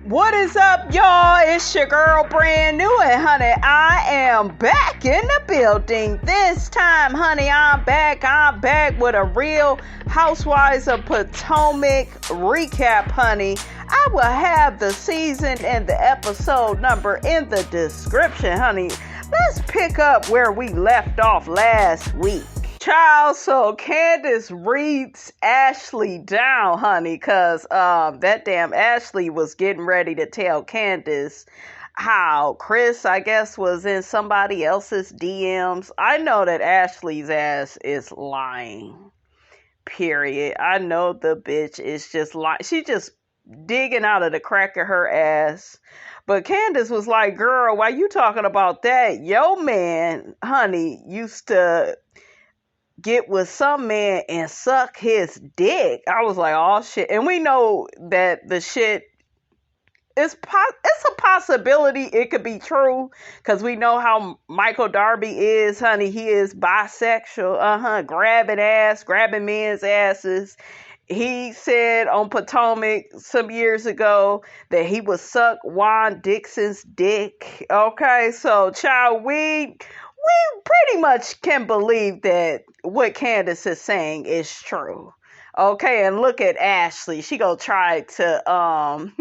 What is up, y'all? It's your girl, brand new, and honey, I am back in the building. This time, honey, I'm back with a real Housewives of Potomac recap, honey. I will have the season and the episode number in the description, honey. Let's pick up where we left off last week. Child, so Candiace reads Ashley down, honey, because that damn Ashley was getting ready to tell Candiace how Chris, I guess, was in somebody else's DMs. I know that Ashley's ass is lying, period. I know the bitch is just lying. She just digging out of the crack of her ass. But Candiace was like, girl, why you talking about that? Yo man, honey, used to get with some man and suck his dick. I was like, oh shit. And we know that the shit is it's a possibility it could be true, because we know how Michael Darby is, honey. He is bisexual, grabbing men's asses. He said on Potomac some years ago that he would suck Juan Dixon's dick. Okay, so child, we pretty much can believe that what Candiace is saying is true. Okay, and look at Ashley. She gonna try to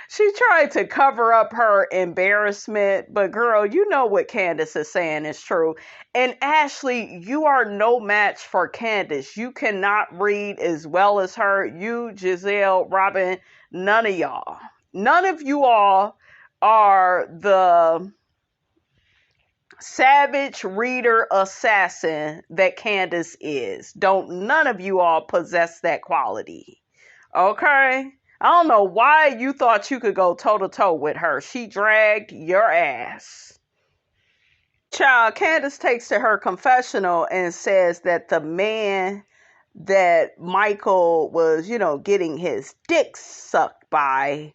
she tried to cover up her embarrassment, but girl, you know what Candiace is saying is true. And Ashley, you are no match for Candiace. You cannot read as well as her. You, Gizelle, Robin, none of y'all. None of you all are the savage reader assassin that Candiace is. None of you all possess that quality. Okay? I don't know why you thought you could go toe to toe with her. She dragged your ass. Child, Candiace takes to her confessional and says that the man that Michael was, getting his dick sucked by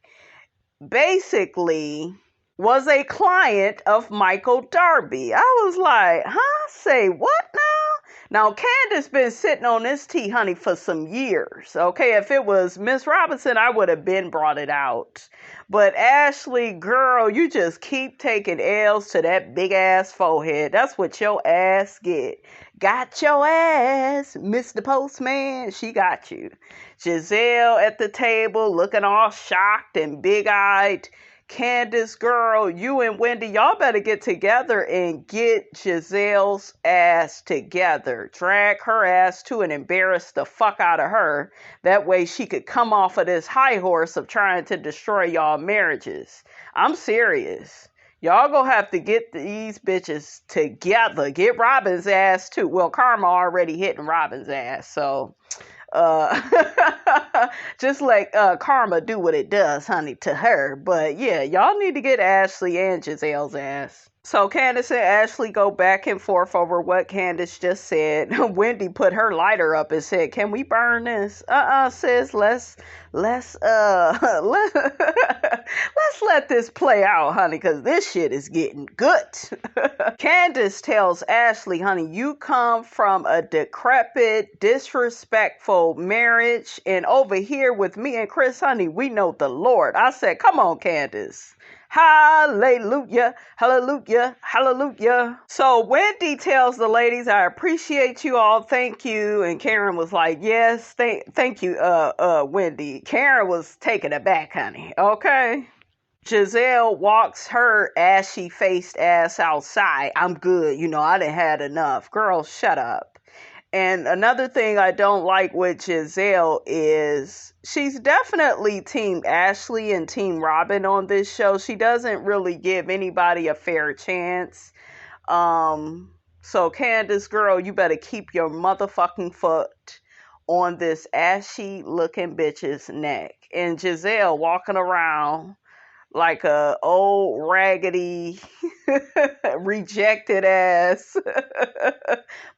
basically was a client of Michael Darby. I was like, huh? Say what now? Now, Candiace been sitting on this tea, honey, for some years. Okay, if it was Miss Robinson, I would have been brought it out. But Ashley, girl, you just keep taking L's to that big ass forehead. That's what your ass get. Got your ass, Mr. Postman. She got you. Gizelle at the table looking all shocked and big-eyed. Candiace, girl, you and Wendy, y'all better get together and get Gizelle's ass together. Drag her ass to and embarrass the fuck out of her. That way she could come off of this high horse of trying to destroy y'all marriages. I'm serious. Y'all gonna have to get these bitches together. Get Robin's ass too. Well, Karma already hitting Robin's ass, so just let Karma do what it does, honey, to her. But yeah, y'all need to get Ashley and Gizelle's ass. So Candiace and Ashley go back and forth over what Candiace just said. Wendy put her lighter up and said, "Can we burn this?" Sis, let's let's let this play out, honey, because this shit is getting good. Candiace tells Ashley, honey, you come from a decrepit, disrespectful marriage, and over here with me and Chris, honey, we know the Lord. I said, come on, Candiace. Hallelujah, hallelujah, hallelujah. So Wendy tells the ladies, I appreciate you all. Thank you. And Karen was like, yes, thank you, Wendy. Karen was taken aback, honey. Okay. Gizelle walks her ashy-faced ass outside. I'm good. I done had enough. Girl, shut up. And another thing I don't like with Gizelle is she's definitely Team Ashley and Team Robin on this show. She doesn't really give anybody a fair chance. So Candiace, girl, you better keep your motherfucking foot on this ashy looking bitch's neck. And Gizelle walking around like a old raggedy rejected ass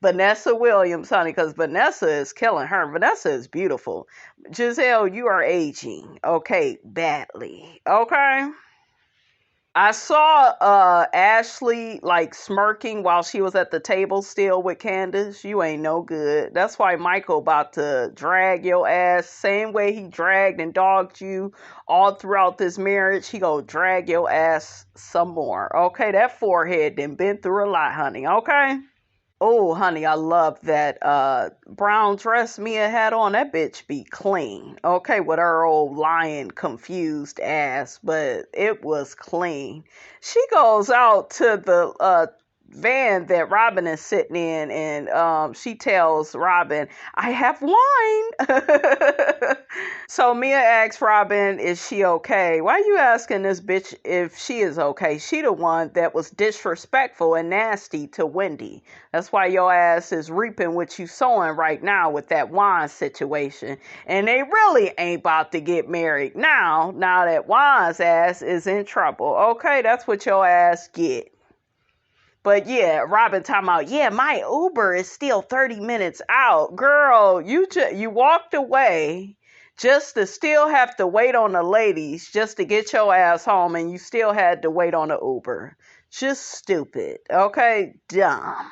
Vanessa Williams, honey, because Vanessa is killing her. Vanessa is beautiful. Gizelle, you are aging, okay, badly, okay? I saw Ashley like smirking while she was at the table still with Candace. You ain't no good. That's why Michael about to drag your ass. Same way he dragged and dogged you all throughout this marriage. He gonna drag your ass some more. Okay, that forehead done been through a lot, honey. Okay. Oh, honey, I love that brown dress Mia had on. That bitch be clean. Okay, with her old lying, confused ass, but it was clean. She goes out to the van that Robin is sitting in, and she tells Robin, I have wine. So Mia asks Robin, is she okay? Why are you asking this bitch if she is okay? She the one that was disrespectful and nasty to Wendy. That's why your ass is reaping what you sowing right now with that wine situation. And they really ain't about to get married now that Wine's ass is in trouble. Okay, that's what your ass get. But yeah, Robin talking about, yeah, my Uber is still 30 minutes out. Girl, you walked away just to still have to wait on the ladies just to get your ass home, and you still had to wait on the Uber. Just stupid. Okay? Dumb.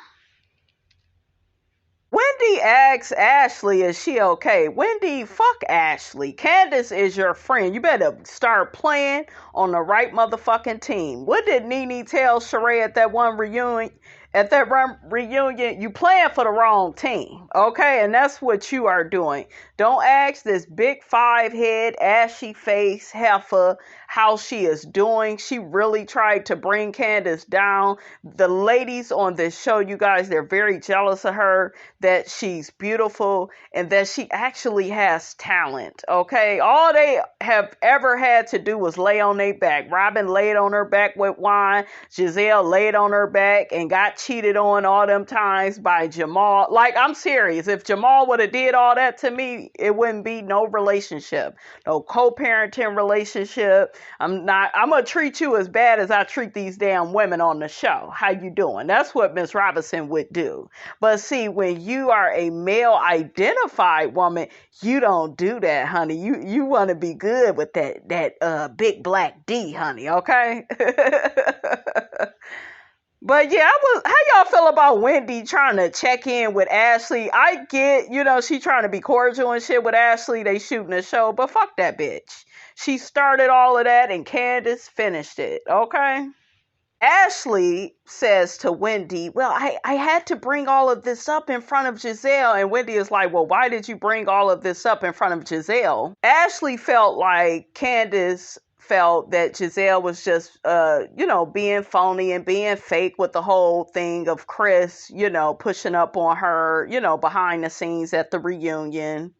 Wendy asks Ashley, is she okay? Wendy, fuck Ashley. Candace is your friend. You better start playing on the right motherfucking team. What did Nene tell Sheree at that one reunion? At that reunion, you playing for the wrong team, okay? And that's what you are doing. Don't ask this big 5-head, ashy face heifer how she is doing. She really tried to bring Candace down. The ladies on this show, you guys, they're very jealous of her, that she's beautiful and that she actually has talent, okay? All they have ever had to do was lay on their back. Robin laid on her back with Wine. Gizelle laid on her back and got cheated on all them times by Jamal. Like, I'm serious. If Jamal would have did all that to me, it wouldn't be no relationship, no co-parenting relationship. I'm gonna treat you as bad as I treat these damn women on the show. How you doing? That's what Miss Robinson would do. But see, when you are a male identified woman, you don't do that, honey. You want to be good with that big black D, honey, okay? But yeah, how y'all feel about Wendy trying to check in with Ashley? I get, she trying to be cordial and shit with Ashley. They shooting a show, but fuck that bitch. She started all of that and Candace finished it, okay? Ashley says to Wendy, well, I had to bring all of this up in front of Gizelle. And Wendy is like, well, why did you bring all of this up in front of Gizelle? Ashley felt like Candace felt that Gizelle was just, being phony and being fake with the whole thing of Chris, pushing up on her, behind the scenes at the reunion.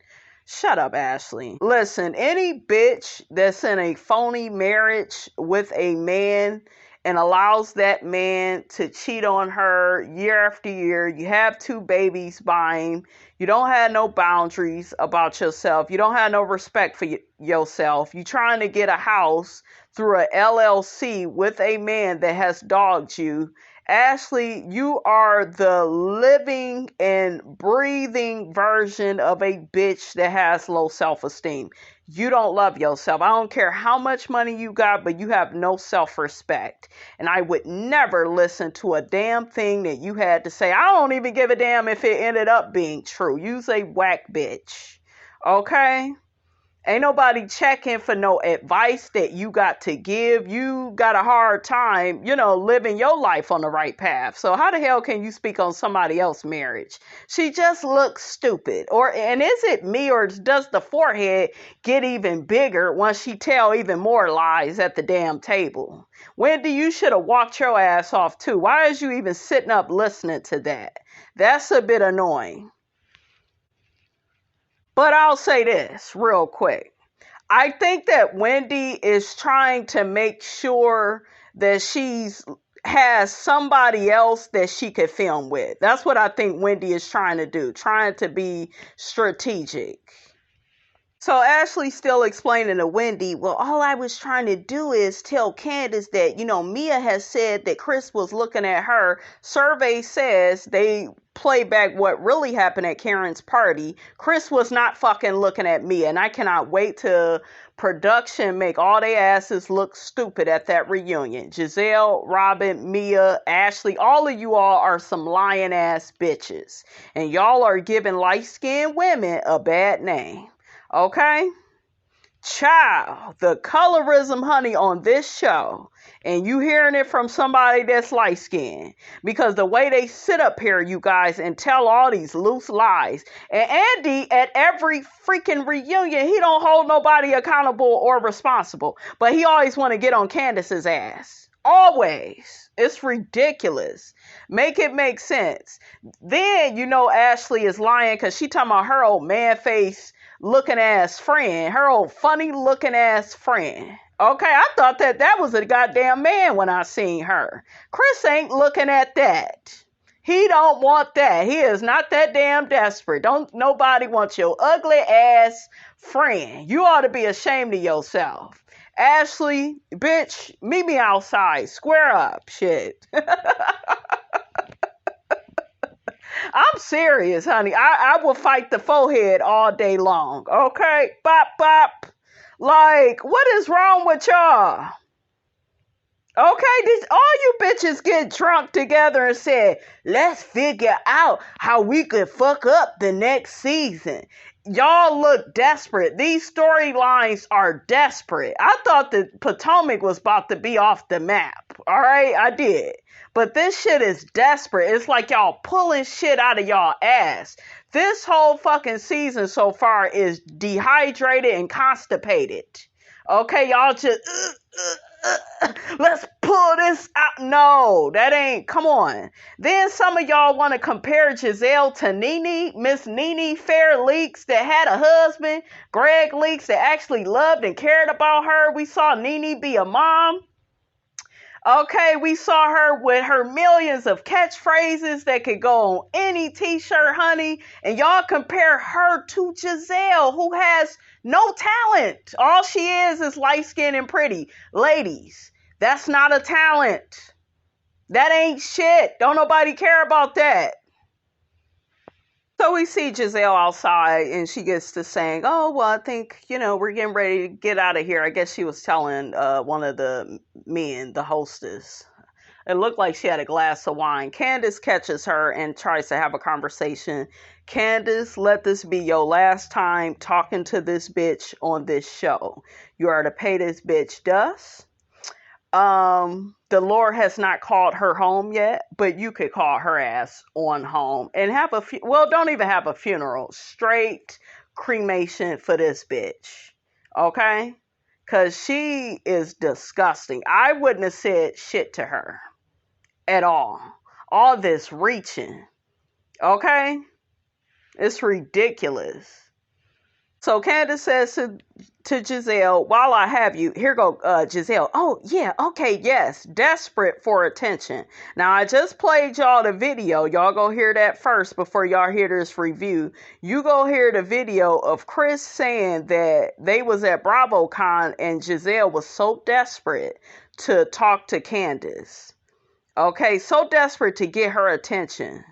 Shut up, Ashley. Listen, any bitch that's in a phony marriage with a man and allows that man to cheat on her year after year. You have 2 babies by him. You don't have no boundaries about yourself. You don't have no respect for yourself. You're trying to get a house through a LLC with a man that has dogged you. Ashley, you are the living and breathing version of a bitch that has low self-esteem. You don't love yourself. I don't care how much money you got, but you have no self-respect. And I would never listen to a damn thing that you had to say. I don't even give a damn if it ended up being true. You's a whack bitch. Okay? Ain't nobody checking for no advice that you got to give. You got a hard time, living your life on the right path. So how the hell can you speak on somebody else's marriage? She just looks stupid. And is it me, or does the forehead get even bigger once she tell even more lies at the damn table? Wendy, you should have walked your ass off too. Why is you even sitting up listening to that? That's a bit annoying. But I'll say this real quick. I think that Wendy is trying to make sure that has somebody else that she could film with. That's what I think Wendy is trying to do, trying to be strategic. So Ashley's still explaining to Wendy, well, all I was trying to do is tell Candace that, Mia has said that Chris was looking at her. Survey says they play back what really happened at Karen's party. Chris was not fucking looking at Mia, and I cannot wait to production make all their asses look stupid at that reunion. Gizelle, Robin, Mia, Ashley, all of you all are some lying ass bitches. And y'all are giving light-skinned women a bad name. Okay? Child, the colorism, honey, on this show, and you hearing it from somebody that's light-skinned, because the way they sit up here, you guys, and tell all these loose lies. And Andy, at every freaking reunion, he don't hold nobody accountable or responsible, but he always want to get on Candace's ass. Always. It's ridiculous. Make it make sense. Then, Ashley is lying because she talking about her old man face looking ass friend, her old funny looking ass friend. Okay, I thought that was a goddamn man when I seen her. Chris ain't looking at that. He don't want that. He is not that damn desperate. Don't nobody want your ugly ass friend. You ought to be ashamed of yourself. Ashley, bitch, meet me outside. Square up, shit. I'm serious, honey. I will fight the forehead all day long. Okay? Bop, bop. Like, what is wrong with y'all? Okay? All you bitches get drunk together and say, let's figure out how we could fuck up the next season. Y'all look desperate. These storylines are desperate. I thought that Potomac was about to be off the map. All right? I did. But this shit is desperate. It's like y'all pulling shit out of y'all ass. This whole fucking season so far is dehydrated and constipated. Okay, y'all just, let's pull this out. No, that ain't, come on. Then some of y'all want to compare Gizelle to Nene, Miss Nene Fair Leaks that had a husband, Greg Leaks that actually loved and cared about her. We saw Nene be a mom. Okay, we saw her with her millions of catchphrases that could go on any t-shirt, honey. And y'all compare her to Gizelle, who has no talent. All she is light-skinned and pretty. Ladies, that's not a talent. That ain't shit. Don't nobody care about that. So we see Gizelle outside and she gets to saying, oh, well, I think, we're getting ready to get out of here. I guess she was telling one of the men, the hostess. It looked like she had a glass of wine. Candace catches her and tries to have a conversation. Candace, let this be your last time talking to this bitch on this show. You are to pay this bitch dust. The Lord has not called her home yet, but you could call her ass on home and have don't even have a funeral. Straight cremation for this bitch. Okay? Because she is disgusting. I wouldn't have said shit to her at all. All this reaching. Okay? It's ridiculous. So Candace says to Gizelle, while I have you, here go Gizelle. Oh, yeah, okay, yes, desperate for attention. Now, I just played y'all the video. Y'all go hear that first before y'all hear this review. You go hear the video of Chris saying that they was at BravoCon and Gizelle was so desperate to talk to Candace. Okay, so desperate to get her attention.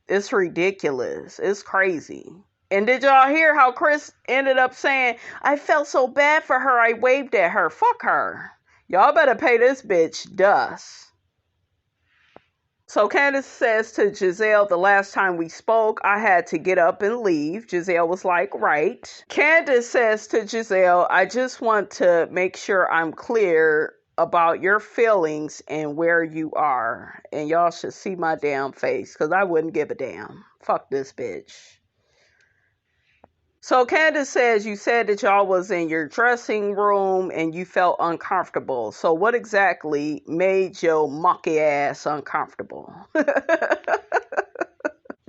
It's ridiculous. It's crazy. And did y'all hear how Chris ended up saying, I felt so bad for her, I waved at her. Fuck her. Y'all better pay this bitch dust. So Candace says to Gizelle, the last time we spoke, I had to get up and leave. Gizelle was like, right. Candace says to Gizelle, I just want to make sure I'm clear about your feelings and where you are. And y'all should see my damn face, because I wouldn't give a damn. Fuck this bitch. So Candace says, you said that y'all was in your dressing room and you felt uncomfortable. So what exactly made your monkey ass uncomfortable?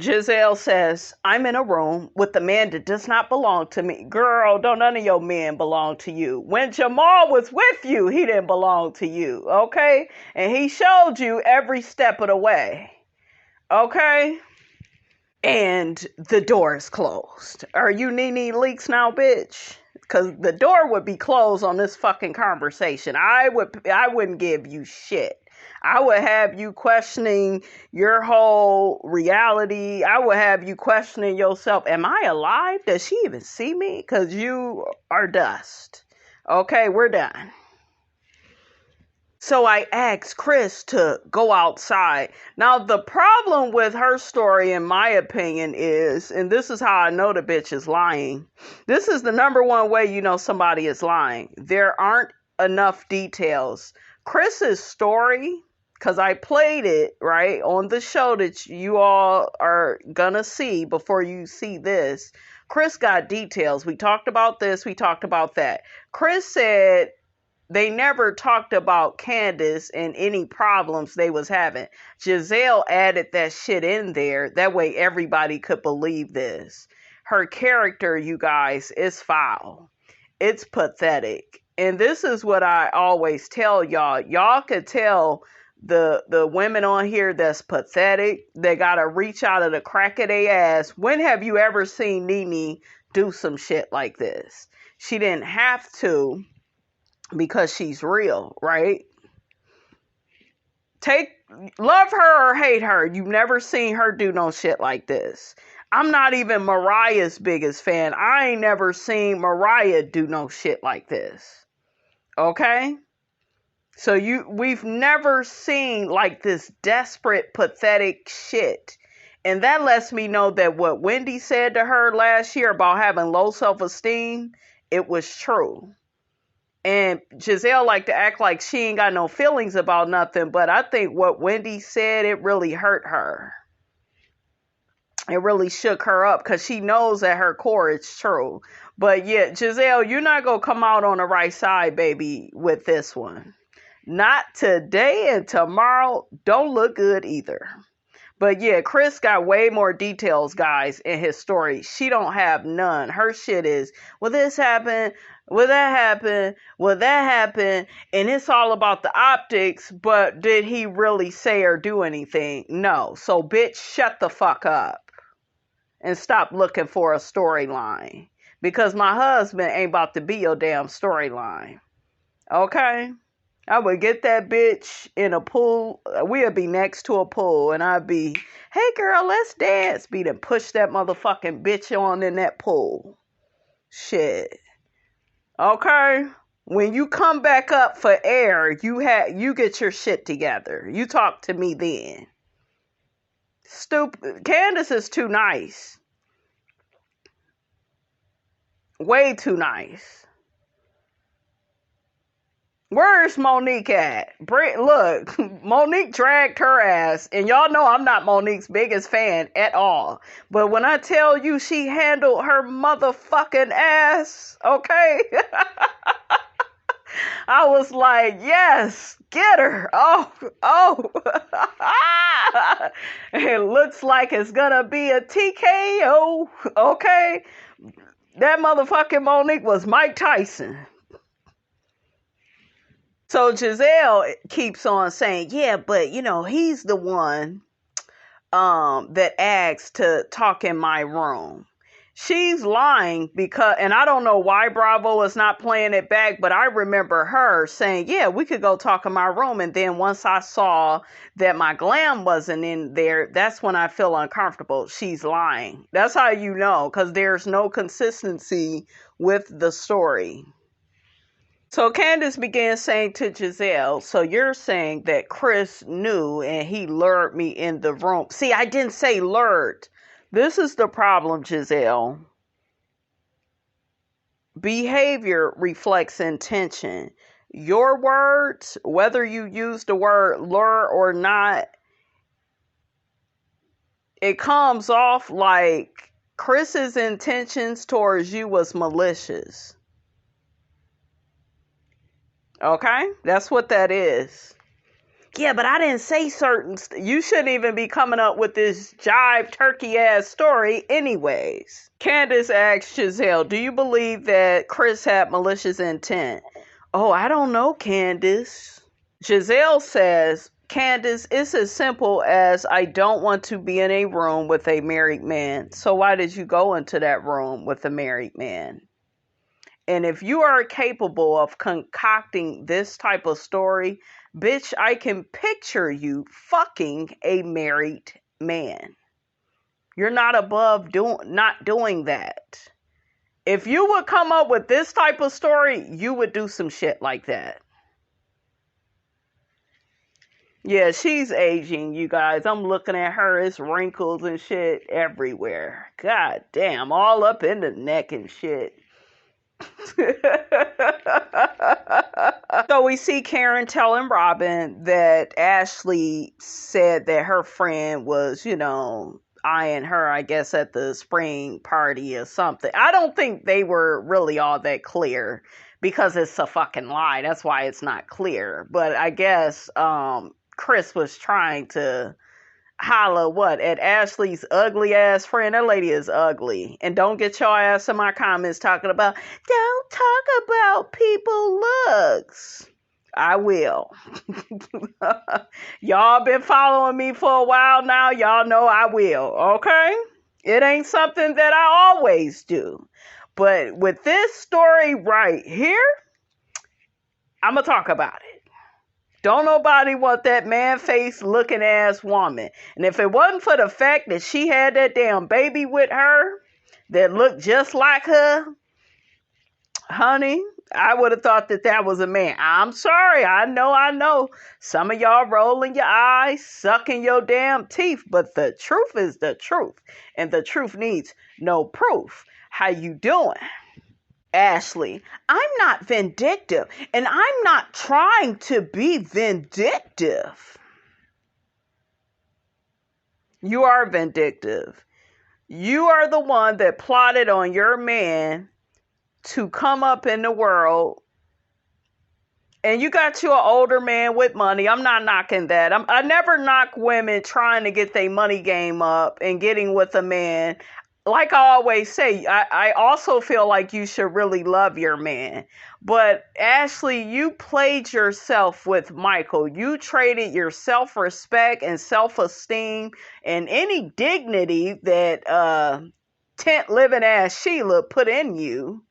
Gizelle says, I'm in a room with a man that does not belong to me. Girl, don't none of your men belong to you. When Jamal was with you, he didn't belong to you, okay? And he showed you every step of the way, okay? and the door is closed. Are you Nene Leaks now, bitch? Because the door would be closed on this fucking conversation. I wouldn't give you shit. I would have you questioning your whole reality. I would have you questioning yourself. Am I alive? Does she even see me? Because you are dust. Okay, we're done. So I asked Chris to go outside. Now, the problem with her story, in my opinion, is, and this is how I know the bitch is lying. This is the number one way you know somebody is lying. There aren't enough details. Chris's story, because I played it, right, on the show that you all are gonna see before you see this. Chris got details. We talked about this. We talked about that. Chris said they never talked about Candiace and any problems they was having. Gizelle added that shit in there. That way everybody could believe this. Her character, you guys, is foul. It's pathetic. And this is what I always tell y'all. Y'all could tell the women on here that's pathetic. They got to reach out of the crack of their ass. When have you ever seen Nene do some shit like this? She didn't have to, because she's real, right? Love her or hate her, you've never seen her do no shit like this. I'm not even Mariah's biggest fan. I ain't never seen Mariah do no shit like this. Okay? So we've never seen like this desperate, pathetic shit. And that lets me know that what Wendy said to her last year about having low self-esteem, it was true. And Gizelle like to act like she ain't got no feelings about nothing. But I think what Wendy said, it really hurt her. It really shook her up because she knows at her core it's true. But yeah, Gizelle, you're not going to come out on the right side, baby, with this one. Not today, and tomorrow don't look good either. But yeah, Chris got way more details, guys, in his story. She don't have none. Her shit is, well, this happened, well, that happened, well, that happened, and it's all about the optics, but did he really say or do anything? No. So, bitch, shut the fuck up and stop looking for a storyline, because my husband ain't about to be your damn storyline. Okay? I would get that bitch in a pool. We'll be next to a pool, and I'd be, hey girl, let's dance. Be to push that motherfucking bitch on in that pool. Shit. Okay? When you come back up for air, you get your shit together. You talk to me then. Stupid. Candiace is too nice. Way too nice. Where's Monique at? Look, Monique dragged her ass. And y'all know I'm not Monique's biggest fan at all. But when I tell you she handled her motherfucking ass, okay? I was like, yes, get her. Oh. It looks like it's gonna be a TKO, okay? That motherfucking Monique was Mike Tyson. So Gizelle keeps on saying, yeah, but, he's the one that asked to talk in my room. She's lying because, and I don't know why Bravo is not playing it back, but I remember her saying, yeah, we could go talk in my room. And then once I saw that my glam wasn't in there, that's when I feel uncomfortable. She's lying. That's how you know, because there's no consistency with the story. So Candiace began saying to Gizelle, so you're saying that Chris knew and he lured me in the room. See, I didn't say lured. This is the problem, Gizelle. Behavior reflects intention. Your words, whether you use the word lure or not, it comes off like Chris's intentions towards you was malicious. Okay? That's what that is. Yeah, but I didn't say certain... You shouldn't even be coming up with this jive turkey-ass story anyways. Candiace asked Gizelle, do you believe that Chris had malicious intent? Oh, I don't know, Candiace. Gizelle says, Candace, it's as simple as I don't want to be in a room with a married man. So why did you go into that room with a married man? And if you are capable of concocting this type of story, bitch, I can picture you fucking a married man. You're not above not doing that. If you would come up with this type of story, you would do some shit like that. Yeah, she's aging, you guys. I'm looking at her. It's wrinkles and shit everywhere. God damn, all up in the neck and shit. So we see Karen telling Robin that Ashley said that her friend was, eyeing her, I guess, at the spring party or something. I don't think they were really all that clear because it's a fucking lie. That's why it's not clear. But I guess Chris was trying to holler at Ashley's ugly ass friend. That lady is ugly. And don't get your ass in my comments talking about, don't talk about people looks. I will. Y'all been following me for a while now. Y'all know I will. Okay? It ain't something that I always do. But with this story right here, I'm going to talk about it. Don't nobody want that man-faced looking ass woman. And if it wasn't for the fact that she had that damn baby with her that looked just like her, honey, I would have thought that was a man. I'm sorry. I know. Some of y'all rolling your eyes, sucking your damn teeth. But the truth is the truth. And the truth needs no proof. How you doing? Ashley, I'm not vindictive, and I'm not trying to be vindictive. You are vindictive. You are the one that plotted on your man to come up in the world, and you got you an older man with money. I'm not knocking that. I never knock women trying to get their money game up and getting with a man. Like I always say, I also feel like you should really love your man. But Ashley, you played yourself with Michael. You traded your self-respect and self-esteem and any dignity that tent living ass Sheila put in you.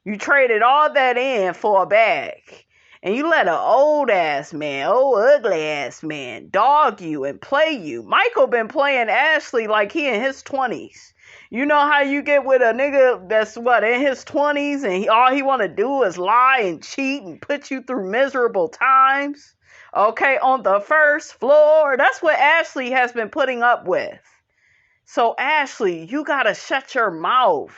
You traded all that in for a bag. And you let an old ugly ass man dog you and play you. Michael been playing Ashley like he in his 20s. You know how you get with a nigga that's in his 20s and all he want to do is lie and cheat and put you through miserable times? Okay, on the first floor. That's what Ashley has been putting up with. So Ashley, you gotta shut your mouth.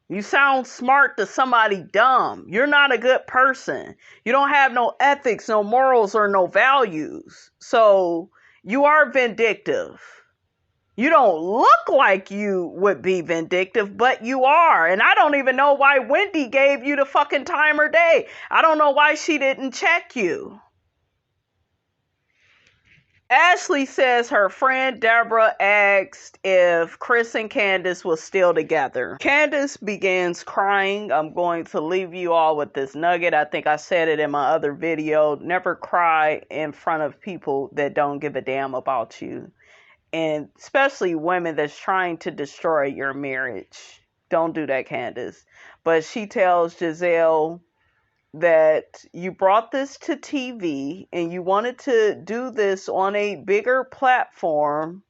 You sound smart to somebody dumb. You're not a good person. You don't have no ethics, no morals, or no values. So you are vindictive. You don't look like you would be vindictive, but you are. And I don't even know why Wendy gave you the fucking time or day. I don't know why she didn't check you. Ashley says her friend Deborah asked if Chris and Candace was still together. Candace begins crying. I'm going to leave you all with this nugget. I think I said it in my other video. Never cry in front of people that don't give a damn about you. And especially women that's trying to destroy your marriage. Don't do that, Candace. But she tells Gizelle that you brought this to TV and you wanted to do this on a bigger platform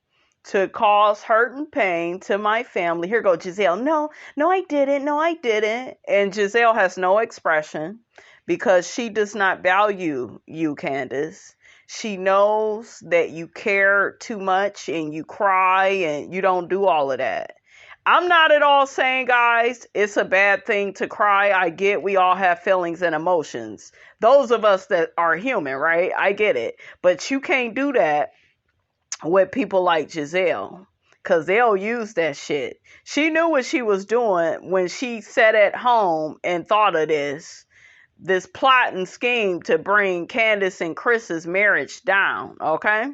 to cause hurt and pain to my family. Here go Gizelle. No, I didn't. No, I didn't. And Gizelle has no expression because she does not value you, Candace. She knows that you care too much and you cry and you don't do all of that. I'm not at all saying, guys, it's a bad thing to cry. I get we all have feelings and emotions. Those of us that are human, right? I get it. But you can't do that with people like Gizelle because they'll use that shit. She knew what she was doing when she sat at home and thought of this plot and scheme to bring Candace and Chris's marriage down, okay?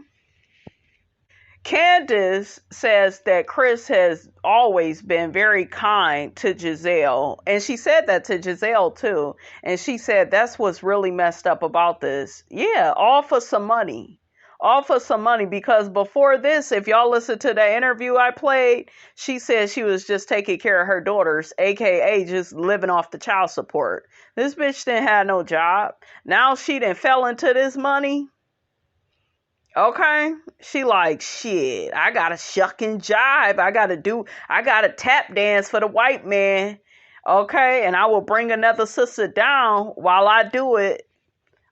Candiace says that Chris has always been very kind to Gizelle. And she said that to Gizelle too. And she said that's what's really messed up about this. Yeah, all for some money. All for some money. Because before this, if y'all listen to the interview I played, she said she was just taking care of her daughters, aka just living off the child support. This bitch didn't have no job. Now she done fell into this money. Okay, she like, shit, I gotta shuck and jive. I gotta tap dance for the white man. Okay, and I will bring another sister down while I do it.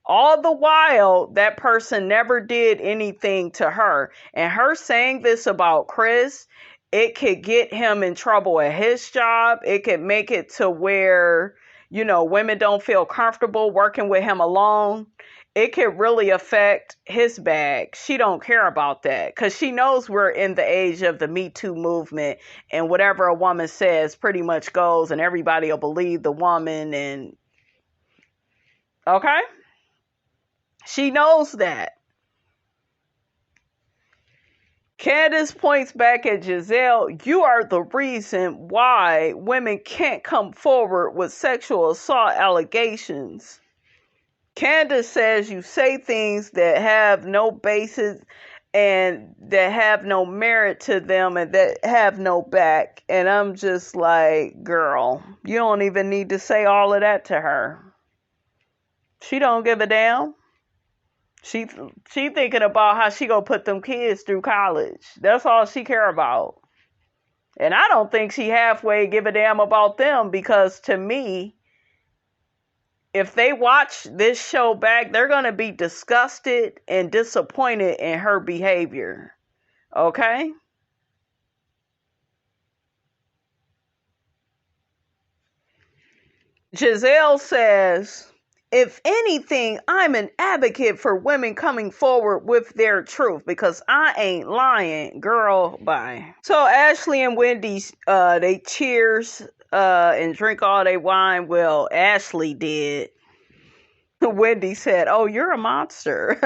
All the while, that person never did anything to her. And her saying this about Chris, it could get him in trouble at his job. It could make it to where, women don't feel comfortable working with him alone. It could really affect his bag. She don't care about that because she knows we're in the age of the Me Too movement, and whatever a woman says pretty much goes, and everybody will believe the woman. And okay, she knows that. Candiace points back at Gizelle. You are the reason why women can't come forward with sexual assault allegations. Candiace says you say things that have no basis and that have no merit to them and that have no back. And I'm just like, girl, you don't even need to say all of that to her. She don't give a damn. She thinking about how she gonna put them kids through college. That's all she care about. And I don't think she halfway give a damn about them, because to me, if they watch this show back, they're going to be disgusted and disappointed in her behavior. Okay? Gizelle says, if anything, I'm an advocate for women coming forward with their truth because I ain't lying. Girl, bye. So Ashley and Wendy, they cheers and drink all their wine. Well, Ashley did. Wendy said, oh, you're a monster.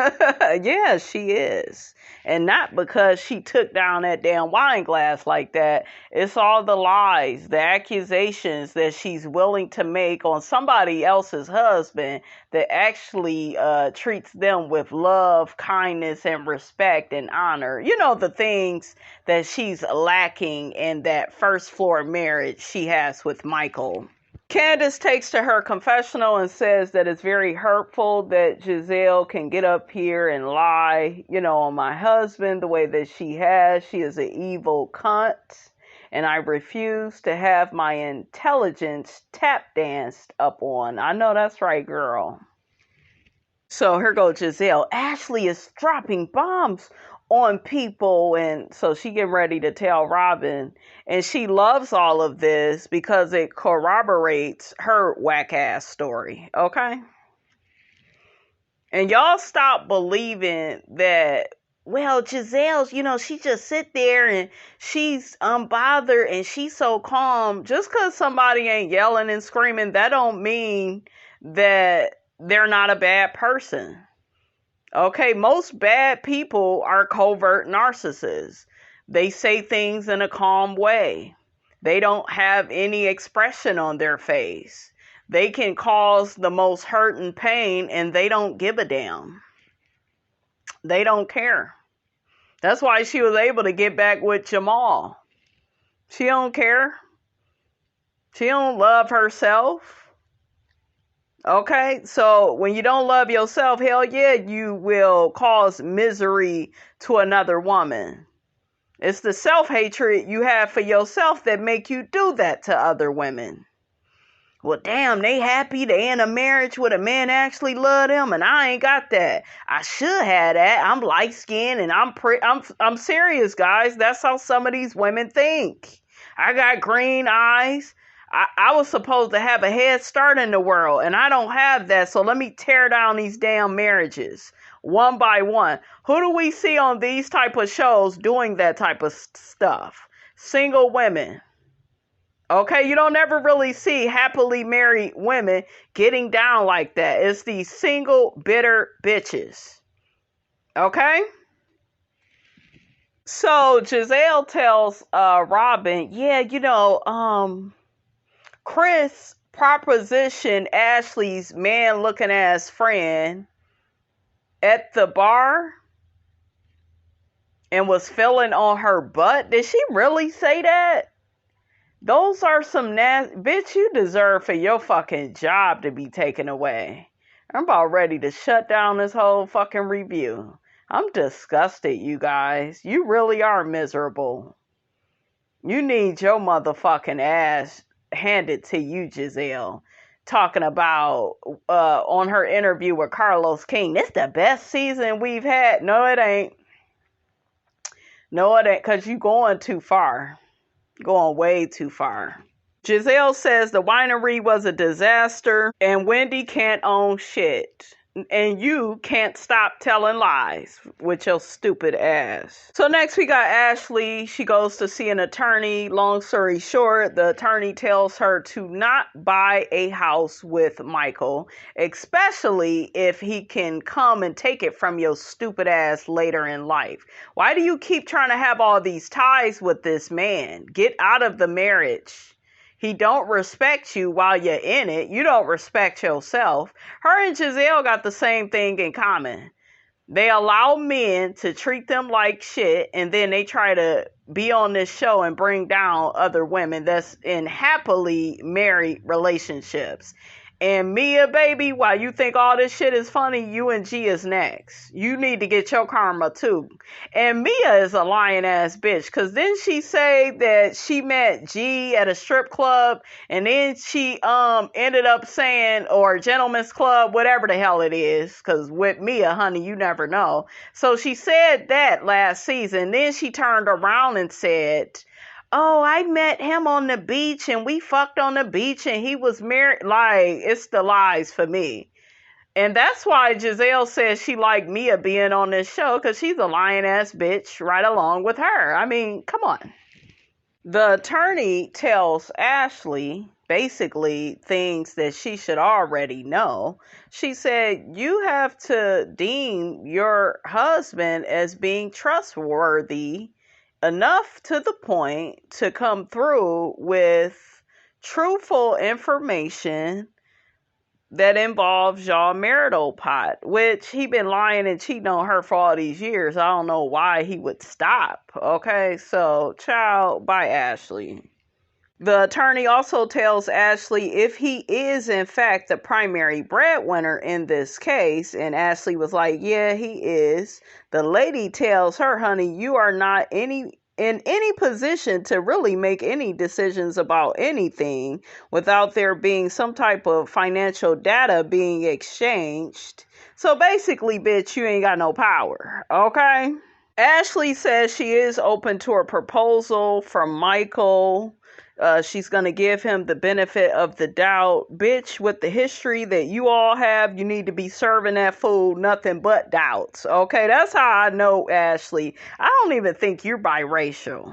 Yeah, she is. And not because she took down that damn wine glass like that. It's all the lies, the accusations that she's willing to make on somebody else's husband that actually treats them with love, kindness, and respect and honor. The things that she's lacking in that first floor marriage she has with Michael. Candiace takes to her confessional and says that it's very hurtful that Gizelle can get up here and lie, on my husband the way that she has. She is an evil cunt, and I refuse to have my intelligence tap danced up on. I know that's right, girl. So here goes Gizelle. Ashley is dropping bombs on people, and so she getting ready to tell Robin, and she loves all of this because it corroborates her whack ass story. Okay, and y'all stop believing that, well, Giselle's, she just sit there and she's unbothered and she's so calm. Just because somebody ain't yelling and screaming, that don't mean that they're not a bad person. Okay, most bad people are covert narcissists. They say things in a calm way. They don't have any expression on their face. They can cause the most hurt and pain, and they don't give a damn. They don't care. That's why she was able to get back with Jamal. She don't care. She don't love herself. Okay, so when you don't love yourself, hell yeah, you will cause misery to another woman. It's the self-hatred you have for yourself that make you do that to other women. Well, damn, they happy they in a marriage with a man actually love them, and I ain't got that. I should have that. I'm light-skinned and I'm serious, guys. That's how some of these women think. I got green eyes. I was supposed to have a head start in the world, and I don't have that, so let me tear down these damn marriages one by one. Who do we see on these type of shows doing that type of stuff? Single women. Okay, you don't ever really see happily married women getting down like that. It's these single, bitter bitches. Okay? So Gizelle tells Robin, yeah, Chris propositioned Ashley's man looking ass friend at the bar and was feeling on her butt. Did she really say that? Those are some nasty... Bitch, you deserve for your fucking job to be taken away. I'm about ready to shut down this whole fucking review. I'm disgusted, you guys. You really are miserable. You need your motherfucking ass handed to you, Gizelle. Talking about on her interview with Carlos King. This the best season we've had. No, it ain't. No, it ain't, because you going too far. Going way too far. Gizelle says the winery was a disaster and Wendy can't own shit. And you can't stop telling lies with your stupid ass. So next we got Ashley. She goes to see an attorney. Long story short, the attorney tells her to not buy a house with Michael, especially if he can come and take it from your stupid ass later in life. Why do you keep trying to have all these ties with this man? Get out of the marriage. He don't respect you while you're in it. You don't respect yourself. Her and Gizelle got the same thing in common. They allow men to treat them like shit, and then they try to be on this show and bring down other women that's in happily married relationships. And Mia, baby, while you think all this shit is funny, you and G is next. You need to get your karma too. And Mia is a lying ass bitch, because didn't she say that she met G at a strip club, and then she ended up saying, or gentleman's club, whatever the hell it is, because with Mia, honey, you never know. So she said that last season. Then she turned around and said, oh, I met him on the beach and we fucked on the beach and he was married. Like, it's the lies for me. And that's why Gizelle says she liked Mia being on this show, because she's a lying ass bitch right along with her. I mean, come on. The attorney tells Ashley basically things that she should already know. She said, you have to deem your husband as being trustworthy enough to the point to come through with truthful information that involves y'all marital pot, which he been lying and cheating on her for all these years. I don't know why he would stop. Okay, so child, by Ashley. The attorney also tells Ashley if he is in fact the primary breadwinner in this case, and Ashley was like, yeah, he is. The lady tells her, honey, you are not in any position to really make any decisions about anything without there being some type of financial data being exchanged. So basically, bitch, you ain't got no power, okay? Ashley says she is open to a proposal from Michael. She's going to give him the benefit of the doubt. Bitch, with the history that you all have, you need to be serving that fool nothing but doubts. Okay, that's how I know, Ashley. I don't even think you're biracial.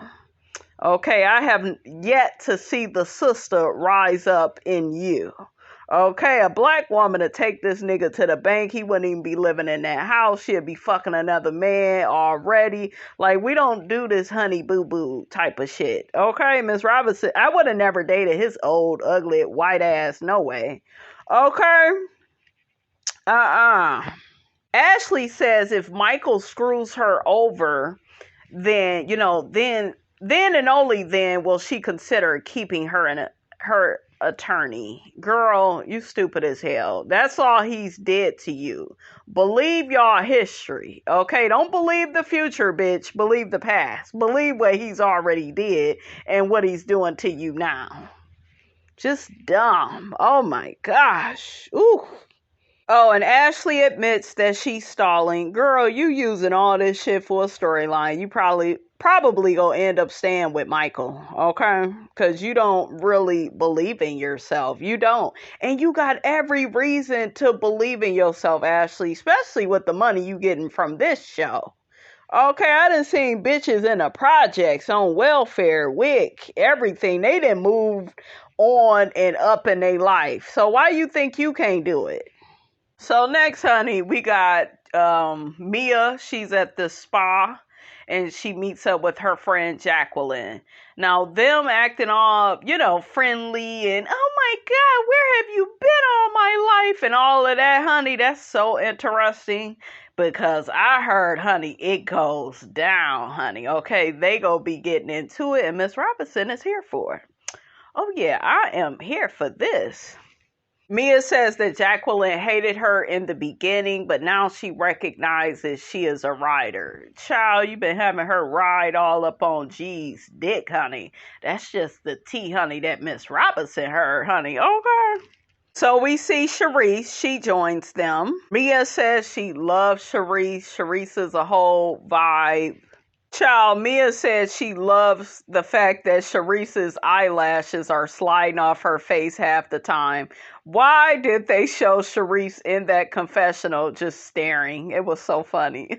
Okay, I have yet to see the sister rise up in you. Okay, a black woman to take this nigga to the bank. He wouldn't even be living in that house. She'd be fucking another man already. Like, we don't do this honey boo boo type of shit. Okay, Miss Robinson, I would have never dated his old, ugly, white ass. No way. Okay? Ashley says if Michael screws her over, then, then and only then will she consider keeping her in her attorney. Girl, you stupid as hell. That's all he's did to you. Believe y'all history, okay? Don't believe the future, bitch. Believe the past. Believe what he's already did and what he's doing to you now. Just dumb. Oh my gosh. Ooh. Oh, and Ashley admits that she's stalling. Girl, you using all this shit for a storyline. You probably gonna end up staying with Michael, okay? Because you don't really believe in yourself. You don't. And you got every reason to believe in yourself, Ashley, especially with the money you getting from this show. Okay, I done seen bitches in the projects on welfare, WIC, everything. They done moved on and up in their life. So why you think you can't do it? So next, honey, we got Mia. She's at the spa. and she meets up with her friend Jacqueline. Now, them acting all, friendly and, oh my God, where have you been all my life and all of that, honey, that's so interesting because I heard, honey, it goes down, honey, okay? They go be getting into it, and Miss Robinson is here for it. Oh, yeah, I am here for this. Mia says that Jacqueline hated her in the beginning, but now she recognizes she is a rider. Child, you've been having her ride all up on G's dick, honey. That's just the tea, honey, that Miss Robinson heard, honey. Okay. So we see Sharice. She joins them. Mia says she loves Sharice. Sharice is a whole vibe. Child, Mia says she loves the fact that Sharice's eyelashes are sliding off her face half the time. Why did they show Sharice in that confessional just staring? It was so funny.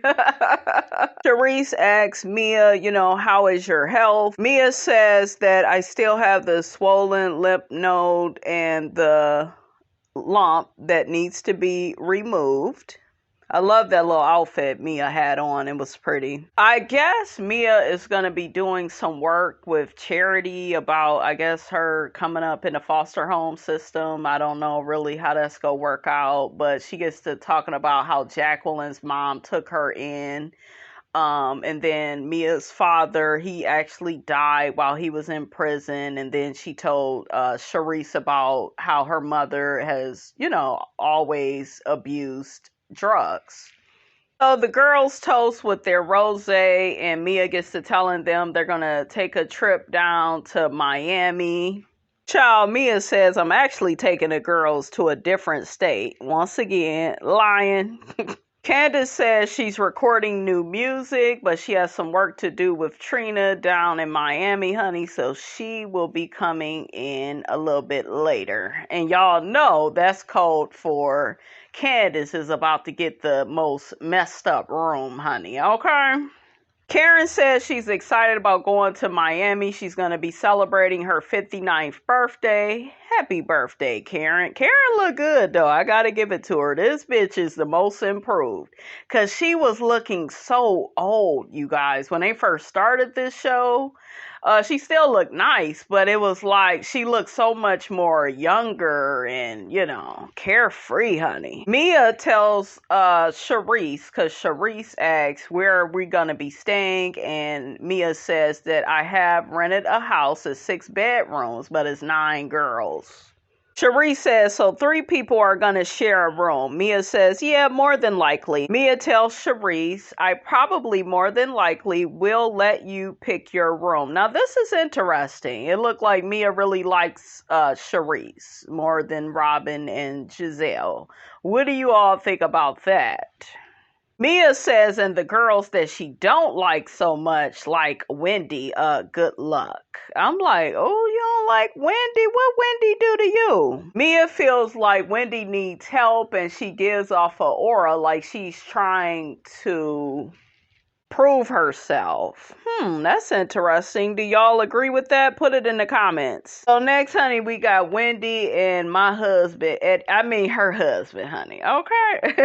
Sharice asks Mia, how is your health? Mia says that I still have the swollen lymph node and the lump that needs to be removed. I love that little outfit Mia had on. It was pretty. I guess Mia is going to be doing some work with Charity about, I guess, her coming up in the foster home system. I don't know really how that's going to work out, but she gets to talking about how Jacqueline's mom took her in. And then Mia's father, he actually died while he was in prison. And then she told Sharice about how her mother has, always abused drugs. So the girls toast with their rosé, and Mia gets to telling them they're gonna take a trip down to Miami. Child, Mia says, I'm actually taking the girls to a different state. Once again, lying. Candace says she's recording new music, but she has some work to do with Trina down in Miami, honey, so she will be coming in a little bit later. And y'all know that's code for Candace is about to get the most messed up room, honey, okay? Karen says she's excited about going to Miami. She's going to be celebrating her 59th birthday. Happy birthday, Karen. Karen look good, though. I got to give it to her. This bitch is the most improved. Because she was looking so old, you guys. When they first started this show, she still looked nice, but it was like she looked so much more younger and, carefree, honey. Mia tells Sharice, because Sharice asks, where are we going to be staying? And Mia says that I have rented a house of 6 bedrooms, but it's 9 girls. Sharice says, so 3 people are going to share a room. Mia says, yeah, more than likely. Mia tells Sharice, I probably more than likely will let you pick your room. Now, this is interesting. It looked like Mia really likes Sharice more than Robin and Gizelle. What do you all think about that? Mia says, and the girls that she don't like so much, like Wendy, good luck. I'm like, oh, you don't like Wendy? What Wendy do to you? Mia feels like Wendy needs help, and she gives off an aura like she's trying to prove herself. That's interesting. Do y'all agree with that? Put it in the comments. So next, honey, we got Wendy and my husband. Her husband, honey. Okay.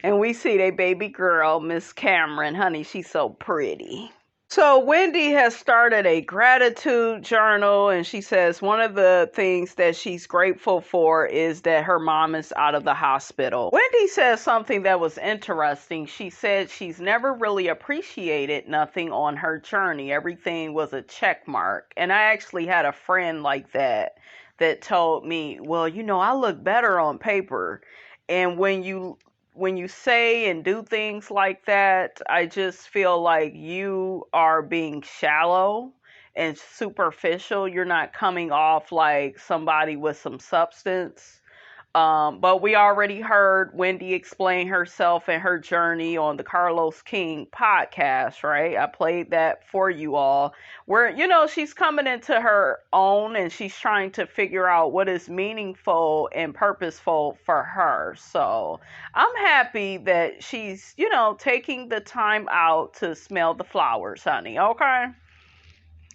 And we see their baby girl, Miss Cameron. Honey, she's so pretty. So Wendy has started a gratitude journal, and she says one of the things that she's grateful for is that her mom is out of the hospital. Wendy says something that was interesting. She said she's never really appreciated nothing on her journey. Everything was a check mark. And I actually had a friend like that told me, well, I look better on paper. And when you say and do things like that, I just feel like you are being shallow and superficial. You're not coming off like somebody with some substance. But we already heard Wendy explain herself and her journey on the Carlos King podcast, right? I played that for you all, where, she's coming into her own and she's trying to figure out what is meaningful and purposeful for her. So I'm happy that she's, taking the time out to smell the flowers, honey. Okay.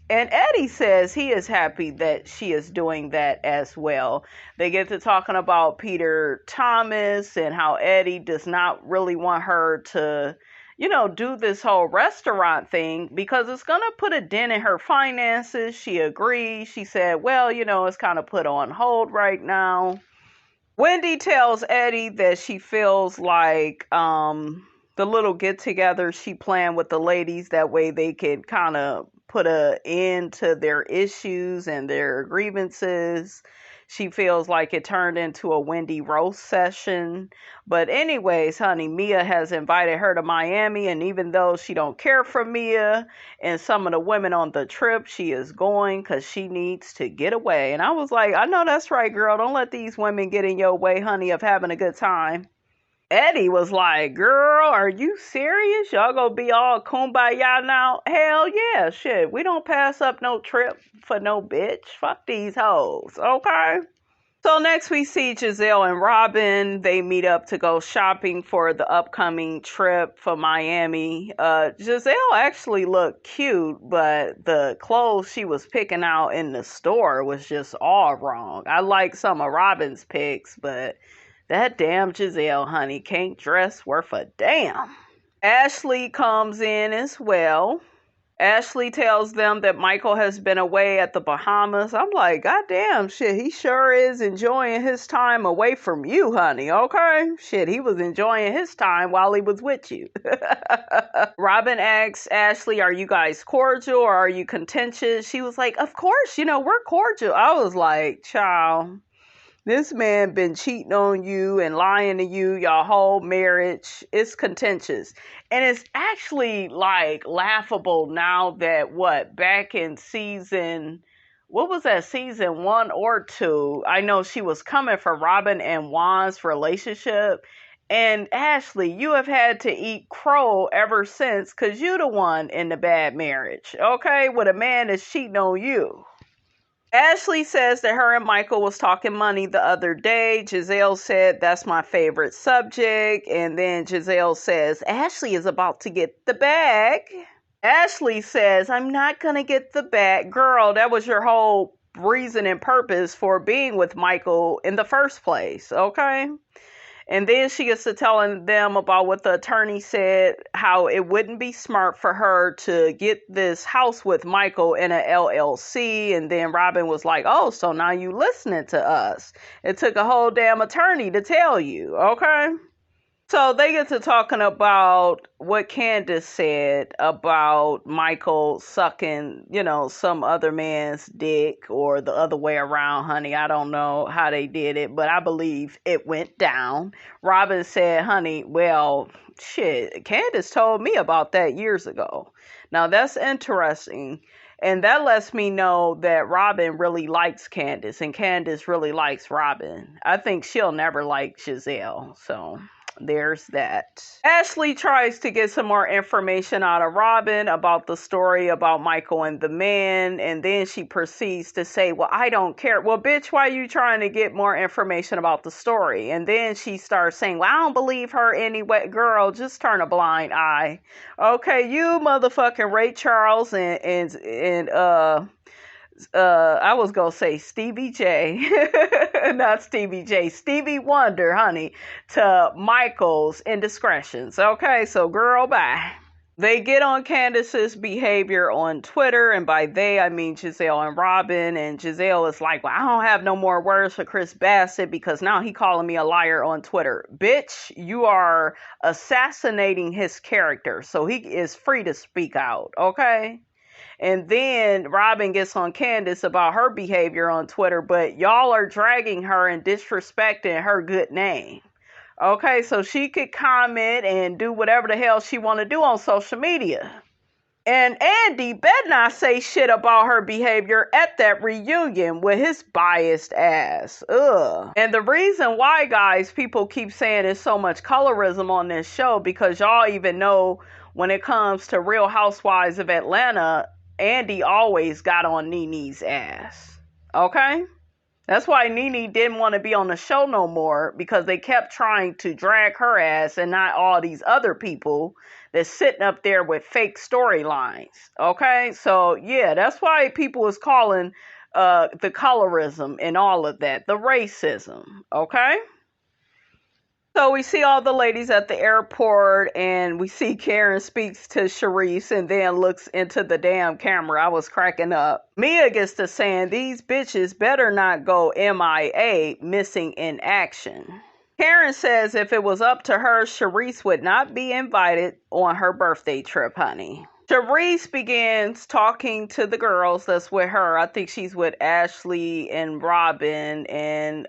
And Eddie says he is happy that she is doing that as well. They get to talking about Peter Thomas and how Eddie does not really want her to, do this whole restaurant thing because it's going to put a dent in her finances. She agreed. She said, well, it's kind of put on hold right now. Wendy tells Eddie that she feels like the little get-together she planned with the ladies, that way they could kind of put an end to their issues and their grievances. She feels like it turned into a Wendy roast session. But anyways, honey, Mia has invited her to Miami, and even though she don't care for Mia and some of the women on the trip, she is going because she needs to get away. And I was like, I know that's right, girl. Don't let these women get in your way, honey, of having a good time. Eddie was like, girl, are you serious? Y'all gonna be all kumbaya now? Hell yeah, shit. We don't pass up no trip for no bitch. Fuck these hoes, okay? So next we see Gizelle and Robin. They meet up to go shopping for the upcoming trip for Miami. Gizelle actually looked cute, but the clothes she was picking out in the store was just all wrong. I like some of Robin's picks, but that damn Gizelle, honey, can't dress worth a damn. Ashley comes in as well. Ashley tells them that Michael has been away at the Bahamas. I'm like, God damn, shit, he sure is enjoying his time away from you, honey, okay? Shit, he was enjoying his time while he was with you. Robin asks Ashley, are you guys cordial or are you contentious? She was like, of course, we're cordial. I was like, child, this man been cheating on you and lying to you your whole marriage. It's contentious. And it's actually like laughable now that back in season 1 or 2? I know she was coming for Robin and Juan's relationship. And Ashley, you have had to eat crow ever since because you're the one in the bad marriage, okay? With a man that's cheating on you. Ashley says that her and Michael was talking money the other day. Gizelle said, that's my favorite subject. And then Gizelle says, Ashley is about to get the bag. Ashley says, I'm not going to get the bag. Girl, that was your whole reason and purpose for being with Michael in the first place, okay? And then she gets to telling them about what the attorney said, how it wouldn't be smart for her to get this house with Michael in a LLC. And then Robin was like, oh, so now you listening to us. It took a whole damn attorney to tell you, okay? So they get to talking about what Candace said about Michael sucking, some other man's dick, or the other way around, honey. I don't know how they did it, but I believe it went down. Robin said, honey, well, shit, Candace told me about that years ago. Now that's interesting. And that lets me know that Robin really likes Candace and Candace really likes Robin. I think she'll never like Gizelle, so there's that. Ashley tries to get some more information out of Robin about the story about Michael and the man, and then she proceeds to say, well, I don't care. Well, bitch, why are you trying to get more information about the story? And then she starts saying, well, I don't believe her anyway. Girl, just turn a blind eye. Okay, you motherfucking Ray Charles and I was gonna say Stevie J, not Stevie J, Stevie Wonder, honey, to Michael's indiscretions. Okay, so girl, bye. They get on Candace's behavior on Twitter, and by they, I mean Gizelle and Robin, and Gizelle is like, well, I don't have no more words for Chris Bassett because now he calling me a liar on Twitter. Bitch, you are assassinating his character, so he is free to speak out, okay? And then Robin gets on Candace about her behavior on Twitter, but y'all are dragging her and disrespecting her good name. Okay, so she could comment and do whatever the hell she want to do on social media. And Andy better not say shit about her behavior at that reunion with his biased ass. Ugh. And the reason why, guys, people keep saying there's so much colorism on this show, because y'all even know when it comes to Real Housewives of Atlanta, Andy always got on Nene's ass. Okay? That's why Nene didn't want to be on the show no more, because they kept trying to drag her ass and not all these other people that's sitting up there with fake storylines. Okay? So, yeah, that's why people was calling the colorism and all of that, the racism. Okay? So we see all the ladies at the airport, and we see Karen speaks to Sharice and then looks into the damn camera. I was cracking up. Mia gets to saying, these bitches better not go MIA, missing in action. Karen says if it was up to her, Sharice would not be invited on her birthday trip, honey. Sharice begins talking to the girls that's with her. I think she's with Ashley and Robin and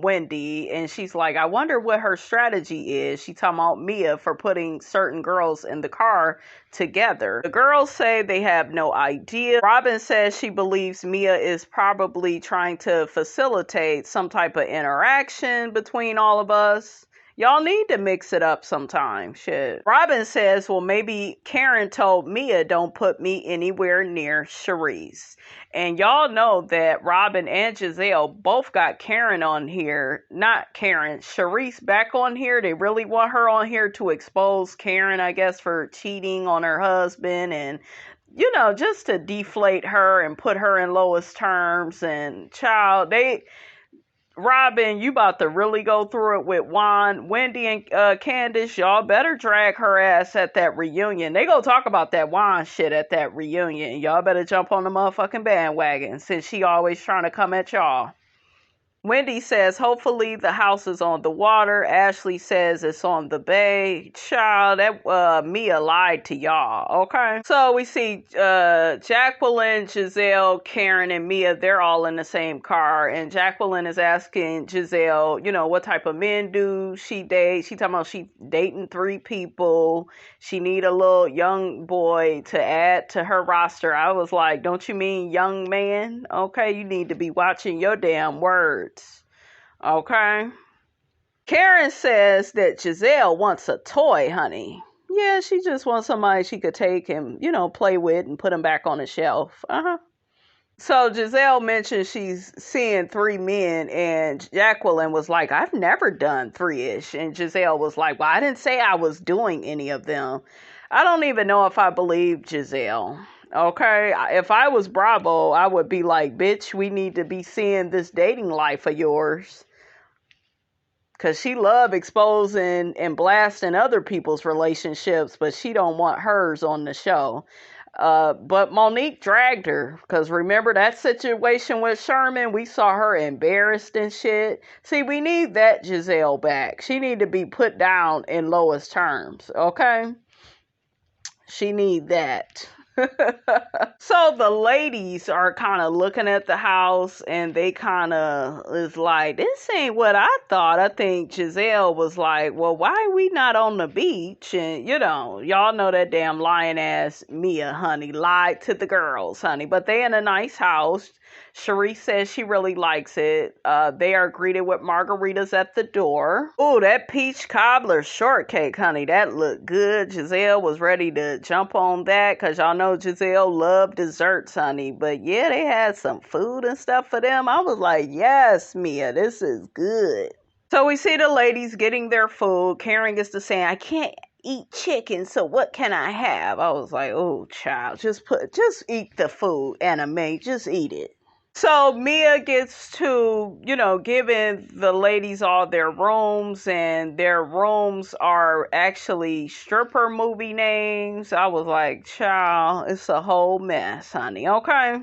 Wendy. And she's like, I wonder what her strategy is. She talking about Mia for putting certain girls in the car together. The girls say they have no idea. Robin says she believes Mia is probably trying to facilitate some type of interaction between all of us. Y'all need to mix it up sometime. Shit. Robin says, well, maybe Karen told Mia don't put me anywhere near Sharice. And y'all know that Robin and Gizelle both got Karen on here. Not Karen, Sharice back on here. They really want her on here to expose Karen, I guess, for cheating on her husband and, you know, just to deflate her and put her in lowest terms. And child, Robin, you about to really go through it with Juan, Wendy, and Candace. Y'all better drag her ass at that reunion. They gonna talk about that Juan shit at that reunion. Y'all better jump on the motherfucking bandwagon since she always trying to come at y'all. Wendy says, hopefully the house is on the water. Ashley says it's on the bay. Child, that Mia lied to y'all, okay? So we see Jacqueline, Gizelle, Karen, and Mia. They're all in the same car. And Jacqueline is asking Gizelle, you know, what type of men do she date? She talking about she dating 3 people. She need a little young boy to add to her roster. I was like, don't you mean young man? Okay, you need to be watching your damn words. Okay. Karen says that Gizelle wants a toy, honey. Yeah, she just wants somebody she could take and, you know, play with and put him back on the shelf. So Gizelle mentioned she's seeing 3 men, and Jacqueline was like, I've never done 3-ish. And Gizelle was like, well, I didn't say I was doing any of them. I don't even know if I believe Gizelle. Okay, if I was Bravo, I would be like, bitch, we need to be seeing this dating life of yours. Because she love exposing and blasting other people's relationships, but she don't want hers on the show. But Monique dragged her. Because remember that situation with Sherman? We saw her embarrassed and shit. See, we need that Gizelle back. She need to be put down in lowest terms. Okay? She need that. So the ladies are kind of looking at the house, and they kind of is like, this ain't what I thought. I think Gizelle was like, well, why we not on the beach? And, you know, y'all know that damn lying ass Mia, honey, lied to the girls, honey. But they in a nice house. Sharice says she really likes it. They are greeted with margaritas at the door. Ooh, that peach cobbler shortcake, honey, that looked good. Gizelle was ready to jump on that because y'all know Gizelle loved desserts, honey. But yeah, they had some food and stuff for them. I was like, yes, Mia, this is good. So we see the ladies getting their food. Karen gets to saying, I can't eat chicken, so what can I have? I was like, oh, child, just eat the food, anime, just eat it. So Mia gets to, you know, giving the ladies all their rooms, and their rooms are actually stripper movie names. I was like, child, it's a whole mess, honey, okay?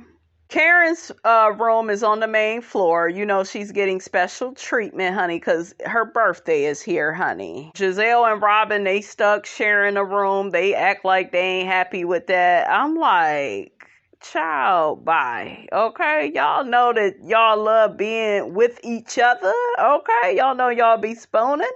Karen's room is on the main floor. You know, she's getting special treatment, honey, because her birthday is here, honey. Gizelle and Robin, they stuck sharing a room. They act like they ain't happy with that. I'm like, child, bye. Okay, y'all know that y'all love being with each other. Okay, y'all know y'all be spooning.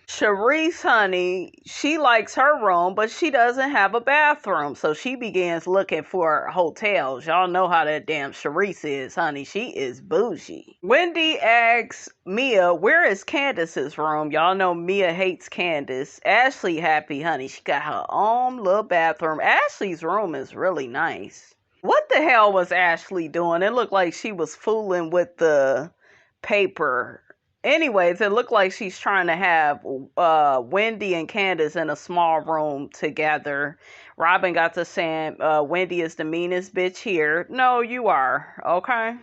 Sharice, honey, she likes her room, but she doesn't have a bathroom, so she begins looking for hotels. Y'all know how that damn Sharice is, honey. She is bougie. Wendy asks Mia, where is Candace's room? Y'all know Mia hates Candace. Ashley happy, honey. She got her own little bathroom. Ashley's room is really nice. What the hell was Ashley doing? It looked like she was fooling with the paper. Anyways, it looked like she's trying to have Wendy and Candace in a small room together. Robin got to saying, Wendy is the meanest bitch here. No, you are. Okay?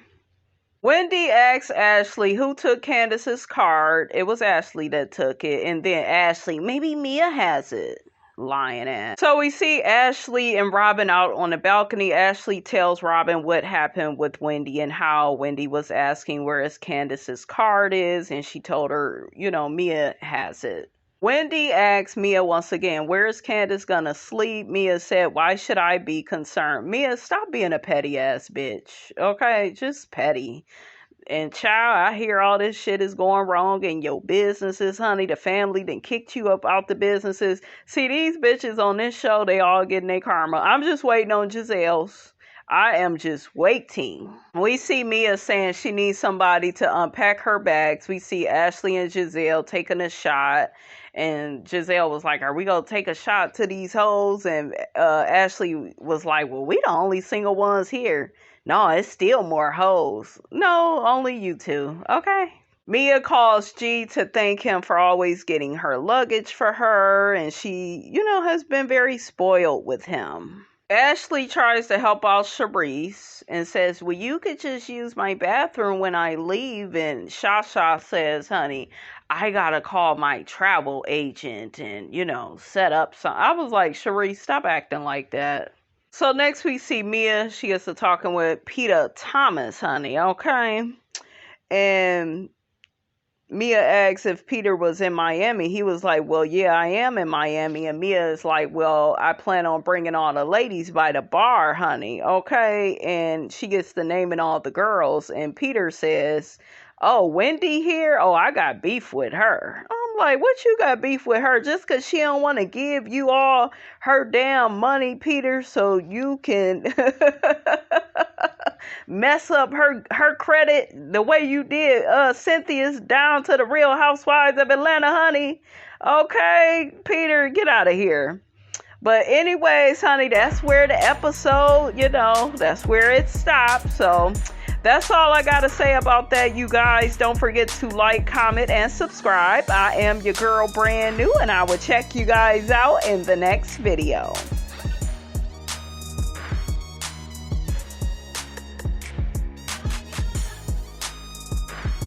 Wendy asks Ashley who took Candace's card. It was Ashley that took it. And then Ashley, maybe Mia has it. Lying ass. So we see Ashley and Robin out on the balcony. Ashley tells Robin what happened with Wendy and how Wendy was asking where Candace's card is. And she told her, Mia has it. Wendy asks Mia once again, where is Candace gonna sleep? Mia said, why should I be concerned? Mia, stop being a petty ass bitch. Okay, just petty. And child, I hear all this shit is going wrong in your businesses, honey. The family done kicked you up out the businesses. See, these bitches on this show, they all getting their karma. I'm just waiting on Gizelle's. I am just waiting. We see Mia saying she needs somebody to unpack her bags. We see Ashley and Gizelle taking a shot. And Gizelle was like, are we going to take a shot to these hoes? And Ashley was like, well, we the only single ones here. No, it's still more hoes. No, only you two. Okay. Mia calls G to thank him for always getting her luggage for her. And she, has been very spoiled with him. Ashley tries to help out Charisse and says, well, you could just use my bathroom when I leave. And Shasha says, honey, I got to call my travel agent and, set up something. I was like, Charisse, stop acting like that. So next we see Mia. She gets to talking with Peter Thomas, honey, okay? And Mia asks if Peter was in Miami. He was like, well, yeah, I am in Miami. And Mia is like, well, I plan on bringing all the ladies by the bar, honey, okay? And she gets to naming all the girls. And Peter says, oh, Wendy here? Oh, I got beef with her. I'm like, what you got beef with her? Just because she don't want to give you all her damn money, Peter, so you can mess up her credit the way you did Cynthia's down to the Real Housewives of Atlanta, honey. Okay, Peter, get out of here. But anyways, honey, that's where the episode, that's where it stopped. So that's all I got to say about that, you guys. Don't forget to like, comment, and subscribe. I am your girl, Brand New, and I will check you guys out in the next video.